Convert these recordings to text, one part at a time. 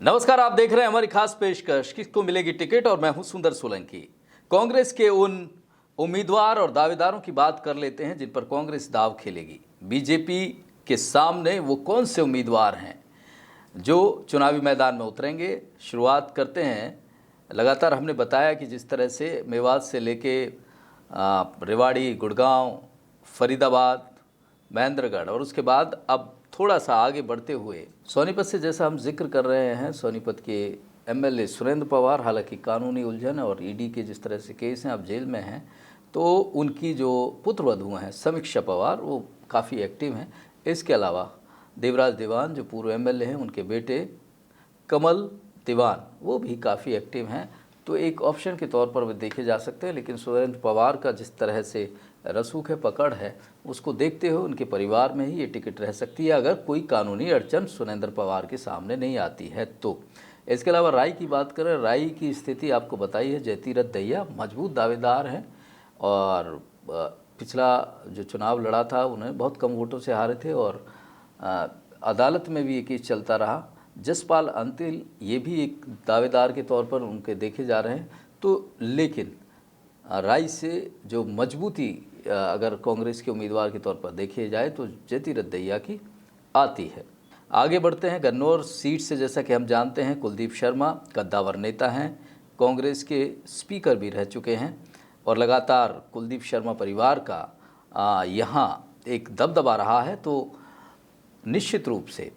नमस्कार, आप देख रहे हैं हमारी खास पेशकश किसको मिलेगी टिकट और मैं हूं सुंदर सोलंकी। कांग्रेस के उन उम्मीदवार और दावेदारों की बात कर लेते हैं जिन पर कांग्रेस दाव खेलेगी। बीजेपी के सामने वो कौन से उम्मीदवार हैं जो चुनावी मैदान में उतरेंगे। शुरुआत करते हैं। लगातार हमने बताया कि जिस तरह से मेवात से लेके रेवाड़ी, गुड़गांव, फरीदाबाद, महेंद्रगढ़ और उसके बाद अब थोड़ा सा आगे बढ़ते हुए सोनीपत से, जैसा हम जिक्र कर रहे हैं, सोनीपत के एमएलए सुरेंद्र पवार, हालांकि कानूनी उलझन और ईडी के जिस तरह से केस हैं, अब जेल में हैं, तो उनकी जो पुत्रवधू हैं समीक्षा पवार, वो काफ़ी एक्टिव हैं। इसके अलावा देवराज दीवान जो पूर्व एमएलए हैं, उनके बेटे कमल दीवान वो भी काफ़ी एक्टिव हैं। तो एक ऑप्शन के तौर पर वे देखे जा सकते हैं। लेकिन सुरेंद्र पवार का जिस तरह से रसूख है, पकड़ है, उसको देखते हुए उनके परिवार में ही ये टिकट रह सकती है अगर कोई कानूनी अड़चन सुरेंद्र पवार के सामने नहीं आती है तो। इसके अलावा राय की बात करें, राय की स्थिति आपको बताई है। जयतीरथ दहिया मजबूत दावेदार हैं और पिछला जो चुनाव लड़ा था उन्हें बहुत कम वोटों से हारे थे और अदालत में भी ये केस चलता रहा। जसपाल अंतिल ये भी एक दावेदार के तौर पर उनके देखे जा रहे हैं। तो लेकिन राय से जो मजबूती अगर कांग्रेस के उम्मीदवार के तौर पर देखी जाए तो जयतीरथ दहिया की आती है। आगे बढ़ते हैं। गन्नौर सीट से जैसा कि हम जानते हैं, कुलदीप शर्मा कद्दावर नेता हैं, कांग्रेस के स्पीकर भी रह चुके हैं और लगातार कुलदीप शर्मा परिवार का यहाँ एक दबदबा रहा है। तो निश्चित रूप से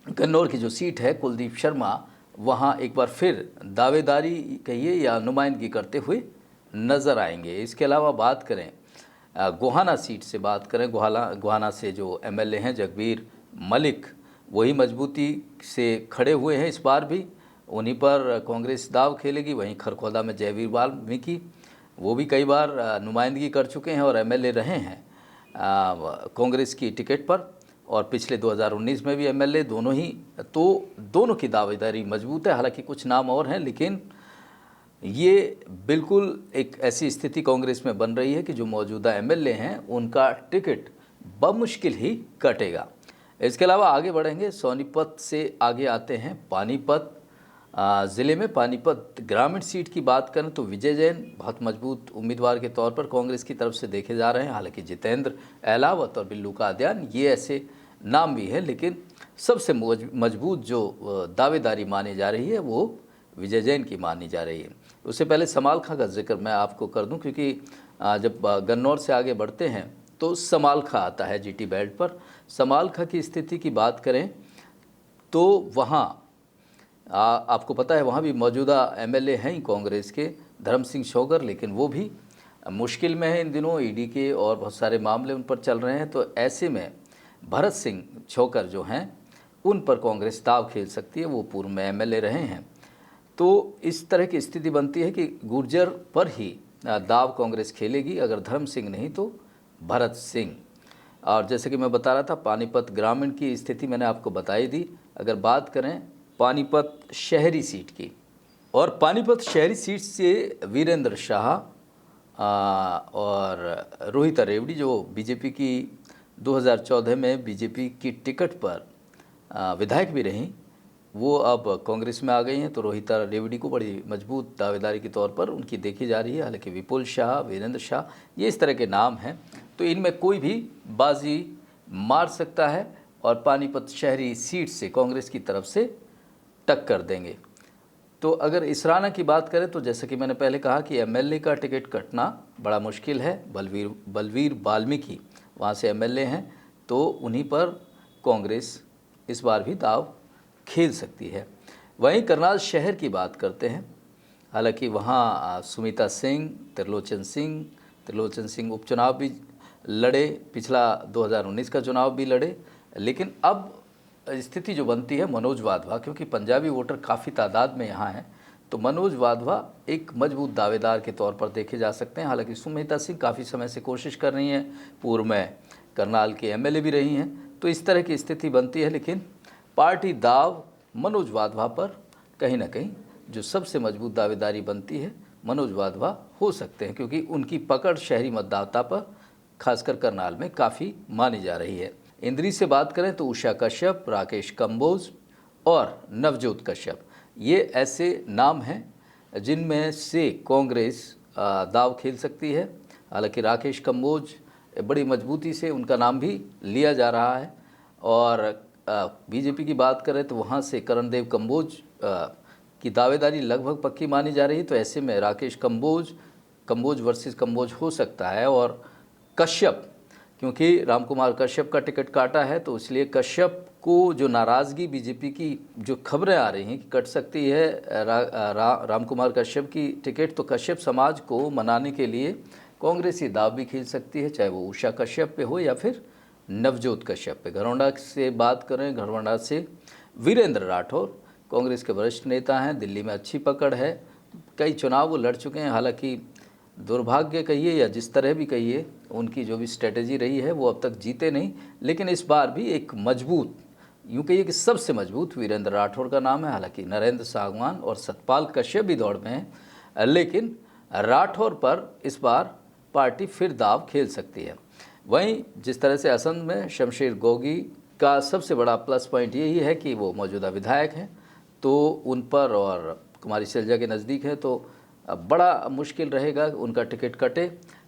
गन्नौर की जो सीट है, कुलदीप शर्मा वहाँ एक बार फिर दावेदारी कहिए या नुमाइंदगी करते हुए नज़र आएंगे। इसके अलावा बात करें गोहाना सीट से, बात करें गोहाना से जो एमएलए हैं जगबीर मलिक, वही मजबूती से खड़े हुए हैं। इस बार भी उन्हीं पर कांग्रेस दाव खेलेगी। वहीं खरखोदा में जयवीर वाल्मीकि, वो भी कई बार नुमाइंदगी कर चुके हैं और एमएलए रहे हैं कांग्रेस की टिकट पर और पिछले 2019 में भी एमएलए दोनों ही। तो दोनों की दावेदारी मजबूत है। हालांकि कुछ नाम और हैं, लेकिन ये बिल्कुल एक ऐसी स्थिति कांग्रेस में बन रही है कि जो मौजूदा एमएलए हैं उनका टिकट बमुश्किल ही कटेगा। इसके अलावा आगे बढ़ेंगे। सोनीपत से आगे आते हैं पानीपत ज़िले में। पानीपत ग्रामीण सीट की बात करें तो विजय जैन बहुत मजबूत उम्मीदवार के तौर पर कांग्रेस की तरफ से देखे जा रहे हैं। हालांकि जितेंद्र अहलावत और बिल्लू कादियान ये ऐसे नाम भी हैं, लेकिन सबसे मजबूत जो दावेदारी मानी जा रही है वो विजय जैन की मानी जा रही है। उससे पहले समालखा का जिक्र मैं आपको कर दूं, क्योंकि जब गन्नौर से आगे बढ़ते हैं तो समालखा आता है जीटी बेल्ट पर। समालखा की स्थिति की बात करें तो वहाँ आपको पता है वहाँ भी मौजूदा एमएलए हैं कांग्रेस के धर्म सिंह शोगर, लेकिन वो भी मुश्किल में है इन दिनों। ईडी के और बहुत सारे मामले उन पर चल रहे हैं। तो ऐसे में भरत सिंह छोकर जो हैं उन पर कांग्रेस दाव खेल सकती है। वो पूर्व में एमएलए रहे हैं। तो इस तरह की स्थिति बनती है कि गुर्जर पर ही दाव कांग्रेस खेलेगी, अगर धर्म सिंह नहीं तो भरत सिंह। और जैसे कि मैं बता रहा था, पानीपत ग्रामीण की स्थिति मैंने आपको बताई दी। अगर बात करें पानीपत शहरी सीट की, और पानीपत शहरी सीट से वीरेंद्र शाह और रोहिता रेवड़ी जो बीजेपी की 2014 में बीजेपी की टिकट पर विधायक भी रहीं, वो अब कांग्रेस में आ गई हैं। तो रोहिता रेवड़ी को बड़ी मजबूत दावेदारी के तौर पर उनकी देखी जा रही है। हालांकि विपुल शाह, वीरेंद्र शाह, ये इस तरह के नाम हैं। तो इनमें कोई भी बाजी मार सकता है और पानीपत शहरी सीट से कांग्रेस की तरफ से टक्कर देंगे। तो अगर इसराना की बात करें तो जैसे कि मैंने पहले कहा कि एमएलए का टिकट कटना बड़ा मुश्किल है। बलवीर वाल्मीकि वहाँ से एमएलए हैं, तो उन्हीं पर कांग्रेस इस बार भी दाव खेल सकती है। वहीं करनाल शहर की बात करते हैं। हालांकि वहाँ सुमिता सिंह, त्रिलोचन सिंह उपचुनाव भी लड़े, पिछला 2019 का चुनाव भी लड़े। लेकिन अब स्थिति जो बनती है मनोज वाधवा, क्योंकि पंजाबी वोटर काफ़ी तादाद में यहाँ हैं, तो मनोज वाधवा एक मजबूत दावेदार के तौर पर देखे जा सकते हैं। हालांकि सुमिता सिंह काफ़ी समय से कोशिश कर रही हैं, पूर्व में करनाल के एमएलए भी रही हैं। तो इस तरह की स्थिति बनती है। लेकिन पार्टी दाव मनोज वाधवा पर कहीं ना कहीं जो सबसे मजबूत दावेदारी बनती है मनोज वाधवा हो सकते हैं, क्योंकि उनकी पकड़ शहरी मतदाता पर खासकर करनाल में काफ़ी मानी जा रही है। इंद्री से बात करें तो उषा कश्यप, राकेश कंबोज और नवजोत कश्यप, ये ऐसे नाम हैं जिनमें से कांग्रेस दाव खेल सकती है। हालांकि राकेश कंबोज बड़ी मजबूती से उनका नाम भी लिया जा रहा है, और बीजेपी की बात करें तो वहाँ से करणदेव कंबोज की दावेदारी लगभग पक्की मानी जा रही है। तो ऐसे में राकेश कंबोज वर्सेस कंबोज हो सकता है। और कश्यप, क्योंकि रामकुमार कश्यप का टिकट काटा है, तो इसलिए कश्यप को जो नाराज़गी बीजेपी की जो खबरें आ रही हैं कि कट सकती है रामकुमार कश्यप की टिकट, तो कश्यप समाज को मनाने के लिए कांग्रेस ये दाव भी खेल सकती है, चाहे वो उषा कश्यप पे हो या फिर नवजोत कश्यप पे। घरौंडा से बात करें, घरौंडा से वीरेंद्र राठौर कांग्रेस के वरिष्ठ नेता हैं, दिल्ली में अच्छी पकड़ है, कई चुनाव वो लड़ चुके हैं। हालांकि दुर्भाग्य कहिए या जिस तरह भी कहिए, उनकी जो भी स्ट्रेटेजी रही है वो अब तक जीते नहीं, लेकिन इस बार भी एक मजबूत, यूँ कहिए कि सबसे मजबूत वीरेंद्र राठौर का नाम है। हालांकि नरेंद्र सागवान और सतपाल कश्यप भी दौड़ में हैं, लेकिन राठौर पर इस बार पार्टी फिर दाव खेल सकती है। वहीं जिस तरह से असम में शमशेर गोगी का सबसे बड़ा प्लस पॉइंट यही है कि वो मौजूदा विधायक हैं, तो उन पर, और कुमारी शैलजा के नज़दीक है, तो बड़ा मुश्किल रहेगा उनका टिकट कटे।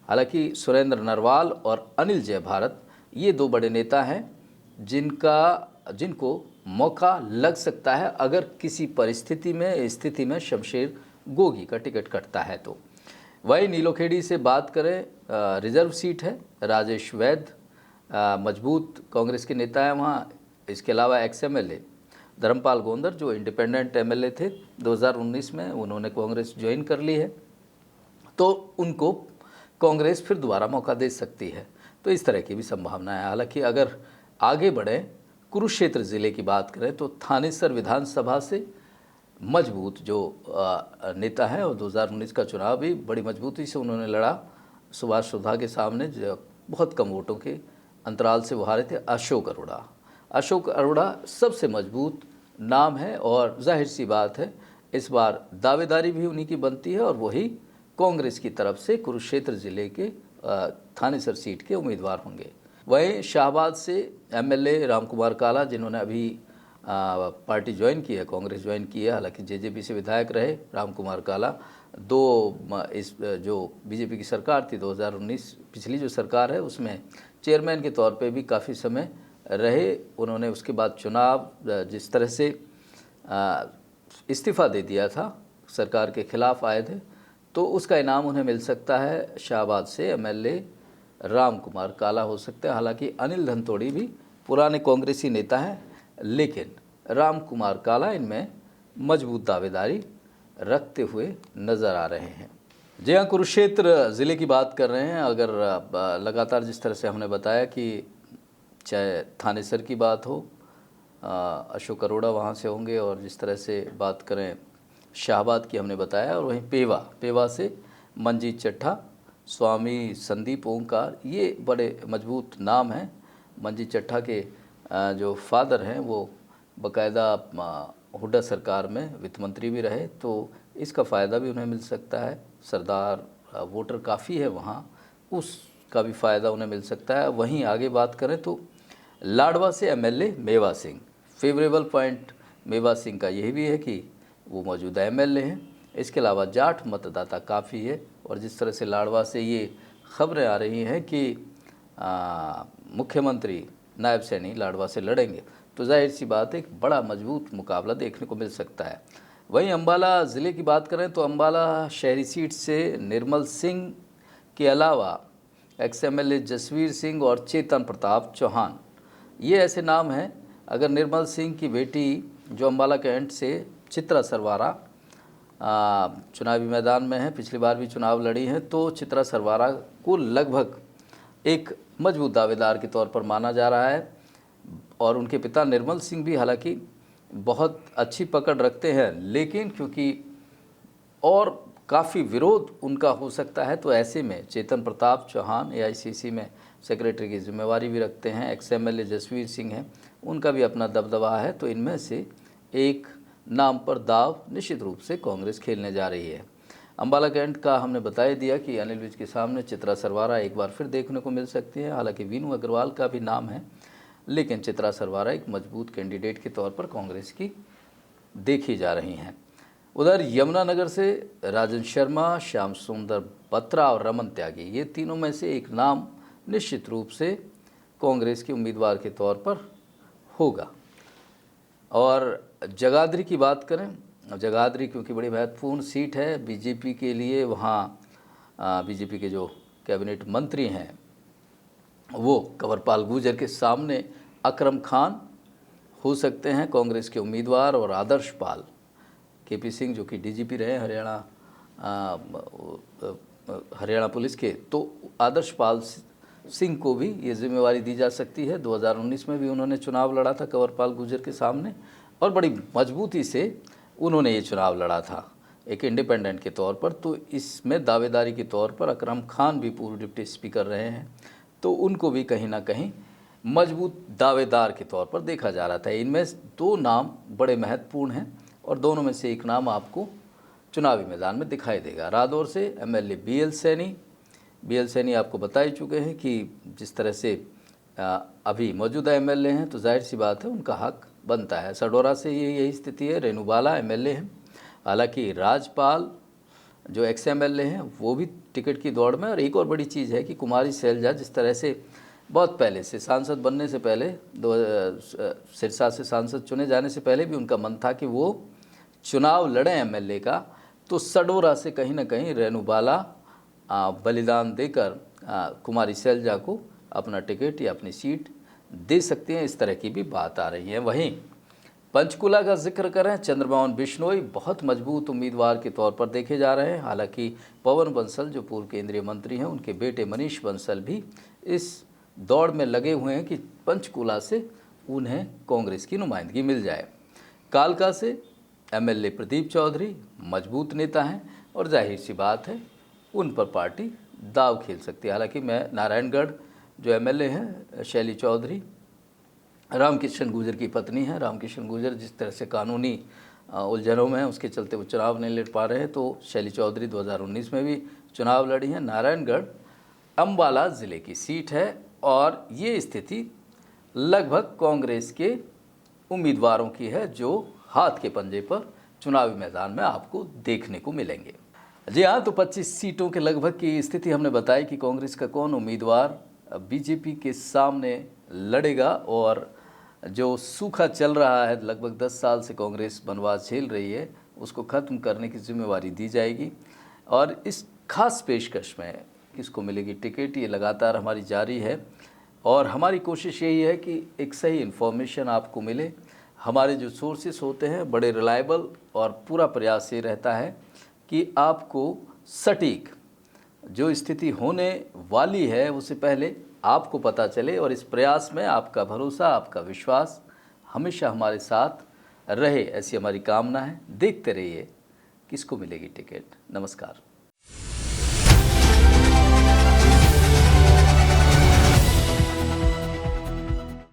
हालांकि सुरेंद्र नरवाल और अनिल जय भारत ये दो बड़े नेता हैं जिनको मौका लग सकता है अगर किसी स्थिति में शमशेर गोगी का टिकट कटता है तो। वही नीलोखेड़ी से बात करें, रिजर्व सीट है, राजेश वैद्य मजबूत कांग्रेस के नेता है वहाँ। इसके अलावा एक्स-एमएलए धर्मपाल गोंदर जो इंडिपेंडेंट एमएलए थे 2019 में, उन्होंने कांग्रेस ज्वाइन कर ली है, तो उनको कांग्रेस फिर दोबारा मौका दे सकती है। तो इस तरह की भी संभावना है। हालांकि अगर आगे बढ़ें, कुरुक्षेत्र ज़िले की बात करें तो थानेसर विधानसभा से मजबूत जो नेता हैं, और 2019 का चुनाव भी बड़ी मजबूती से उन्होंने लड़ा सुभाष सुधा के सामने, जो बहुत कम वोटों के अंतराल से वो हारे थे, अशोक अरोड़ा सबसे मजबूत नाम है, और जाहिर सी बात है इस बार दावेदारी भी उन्हीं की बनती है, और वही कांग्रेस की तरफ से कुरुक्षेत्र ज़िले के थानेसर सीट के उम्मीदवार होंगे। वहीं शाहबाद से एमएलए रामकुमार काला, जिन्होंने अभी पार्टी ज्वाइन की है, कांग्रेस ज्वाइन की है, हालांकि जेजेपी से विधायक रहे रामकुमार काला, इस जो बीजेपी की सरकार थी 2019 पिछली जो सरकार है उसमें चेयरमैन के तौर पे भी काफ़ी समय रहे उन्होंने। उसके बाद चुनाव जिस तरह से इस्तीफ़ा दे दिया था, सरकार के खिलाफ आए थे, तो उसका इनाम उन्हें मिल सकता है। शाहबाद से एमएलए रामकुमार काला हो सकते हैं। हालांकि अनिल धनतोड़ी भी पुराने कांग्रेसी नेता हैं, लेकिन रामकुमार काला इनमें मजबूत दावेदारी रखते हुए नज़र आ रहे हैं। जी हाँ, कुरुक्षेत्र ज़िले की बात कर रहे हैं। अगर लगातार जिस तरह से हमने बताया कि चाहे थानेसर की बात हो, अशोक अरोड़ा वहाँ से होंगे, और जिस तरह से बात करें शाहबाद की हमने बताया, और वहीं पेवा से मंजीत चट्ठा, स्वामी संदीप ओंकार, ये बड़े मजबूत नाम हैं। मंजीत चट्ठा के जो फादर हैं वो बाकायदा हुड्डा सरकार में वित्त मंत्री भी रहे, तो इसका फ़ायदा भी उन्हें मिल सकता है। सरदार वोटर काफ़ी है वहाँ, उसका भी फ़ायदा उन्हें मिल सकता है। वहीं आगे बात करें तो लाडवा से एमएलए मेवा सिंह, फेवरेबल पॉइंट मेवा सिंह का यही भी है कि वो मौजूदा एमएलए हैं। इसके अलावा जाट मतदाता काफ़ी है, और जिस तरह से लाडवा से ये खबरें आ रही हैं कि मुख्यमंत्री नायब सैनी लाडवा से लड़ेंगे, तो जाहिर सी बात है एक बड़ा मजबूत मुकाबला देखने को मिल सकता है। वहीं अम्बाला ज़िले की बात करें तो अम्बाला शहरी सीट से निर्मल सिंह के अलावा एक्स-एमएलए जसवीर सिंह और चेतन प्रताप चौहान, ये ऐसे नाम हैं। अगर निर्मल सिंह की बेटी जो अम्बाला कैंट से चित्रा सरवारा चुनावी मैदान में है, पिछली बार भी चुनाव लड़ी हैं, तो चित्रा सरवारा को लगभग एक मजबूत दावेदार के तौर पर माना जा रहा है। और उनके पिता निर्मल सिंह भी हालांकि बहुत अच्छी पकड़ रखते हैं, लेकिन क्योंकि और काफ़ी विरोध उनका हो सकता है, तो ऐसे में चेतन प्रताप चौहान एआईसीसी में सेक्रेटरी की जिम्मेवारी भी रखते हैं। एक्स-एमएलए जसवीर सिंह हैं, उनका भी अपना दबदबा है, तो इनमें से एक नाम पर दाव निश्चित रूप से कांग्रेस खेलने जा रही है। अम्बाला कैंट का हमने बता दिया कि अनिल विज के सामने चित्रा सरवारा एक बार फिर देखने को मिल सकती है। हालांकि वीनू अग्रवाल का भी नाम है, लेकिन चित्रा सरवारा एक मजबूत कैंडिडेट के तौर पर कांग्रेस की देखी जा रही हैं। उधर यमुनानगर से राजन शर्मा, श्याम सुंदर बत्रा और रमन त्यागी, ये तीनों में से एक नाम निश्चित रूप से कांग्रेस के उम्मीदवार के तौर पर होगा। और जगाधरी की बात करें, जगाधरी क्योंकि बड़ी महत्वपूर्ण सीट है बीजेपी के लिए, वहाँ बीजेपी के जो कैबिनेट मंत्री हैं वो कंवरपाल गुर्जर के सामने अकरम खान हो सकते हैं कांग्रेस के उम्मीदवार, और आदर्श पाल, केपी सिंह जो कि डीजीपी रहे हरियाणा पुलिस के, तो आदर्श पाल सिंह को भी ये जिम्मेवारी दी जा सकती है। 2019 में भी उन्होंने चुनाव लड़ा था कंवरपाल गुर्जर के सामने और बड़ी मजबूती से उन्होंने ये चुनाव लड़ा था एक इंडिपेंडेंट के तौर पर। तो इसमें दावेदारी के तौर पर अकरम खान भी पूर्व डिप्टी स्पीकर रहे हैं, तो उनको भी कहीं ना कहीं मजबूत दावेदार के तौर पर देखा जा रहा था। इनमें दो नाम बड़े महत्वपूर्ण हैं और दोनों में से एक नाम आपको चुनावी मैदान में दिखाई देगा। रादौर से एमएलए बीएल सैनी आपको बता ही चुके हैं कि जिस तरह से अभी मौजूदा एमएलए हैं तो जाहिर सी बात है उनका हक बनता है। सडोरा से यही स्थिति है, रेणु बाला एमएलए हैं, हालांकि राजपाल जो एक्स एमएलए हैं वो भी टिकट की दौड़ में। और एक और बड़ी चीज़ है कि कुमारी शैलजा जिस तरह से बहुत पहले से सांसद बनने से पहले सिरसा से सांसद चुने जाने से पहले भी उनका मन था कि वो चुनाव लड़ें एमएलए का, तो सडोरा से कहीं ना कहीं रेणु बाला बलिदान देकर कुमारी शैलजा को अपना टिकट या अपनी सीट दे सकते हैं, इस तरह की भी बात आ रही है। वहीं पंचकुला का जिक्र करें, चंद्रमोहन बिश्नोई बहुत मजबूत उम्मीदवार के तौर पर देखे जा रहे हैं। हालांकि पवन बंसल जो पूर्व केंद्रीय मंत्री हैं, उनके बेटे मनीष बंसल भी इस दौड़ में लगे हुए हैं कि पंचकुला से उन्हें कांग्रेस की नुमाइंदगी मिल जाए। कालका से एमएलए प्रदीप चौधरी मजबूत नेता हैं और जाहिर सी बात है उन पर पार्टी दाव खेल सकती है। हालांकि मैं नारायणगढ़ जो एमएलए हैं शैली चौधरी, रामकिशन गुर्जर की पत्नी है। रामकिशन गुर्जर जिस तरह से कानूनी उलझनों में हैं उसके चलते वो चुनाव नहीं लड़ पा रहे हैं, तो शैली चौधरी 2019 में भी चुनाव लड़ी हैं। नारायणगढ़ अम्बाला ज़िले की सीट है और ये स्थिति लगभग कांग्रेस के उम्मीदवारों की है जो हाथ के पंजे पर चुनावी मैदान में आपको देखने को मिलेंगे। जी हाँ, तो 25 सीटों के लगभग की स्थिति हमने बताई कि कांग्रेस का कौन उम्मीदवार बीजेपी के सामने लड़ेगा और जो सूखा चल रहा है लगभग 10 साल से कांग्रेस बनवास झेल रही है उसको ख़त्म करने की जिम्मेवारी दी जाएगी। और इस खास पेशकश में किसको मिलेगी टिकट, ये लगातार हमारी जारी है और हमारी कोशिश यही है कि एक सही इन्फॉर्मेशन आपको मिले। हमारे जो सोर्सेस होते हैं बड़े रिलायबल और पूरा प्रयास ये रहता है कि आपको सटीक जो स्थिति होने वाली है उससे पहले आपको पता चले, और इस प्रयास में आपका भरोसा, आपका विश्वास हमेशा हमारे साथ रहे, ऐसी हमारी कामना है। देखते रहिए किसको मिलेगी टिकट। नमस्कार।